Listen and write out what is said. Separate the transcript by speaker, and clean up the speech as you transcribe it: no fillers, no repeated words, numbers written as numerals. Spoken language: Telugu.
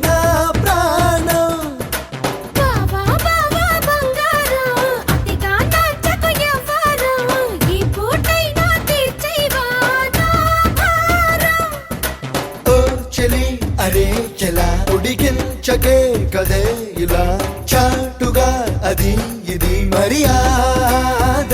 Speaker 1: నా ప్రాణం.
Speaker 2: బావా బావా బంగారం అతిగా నచ్చకు ఎవ్వరం ఈ పూటైనా తీర్చేవా నా భారం.
Speaker 1: ఓ చెలి అరే చెలా ఉడికించకే కదే ఇలా చాటుగా అది ఇది మర్యాద.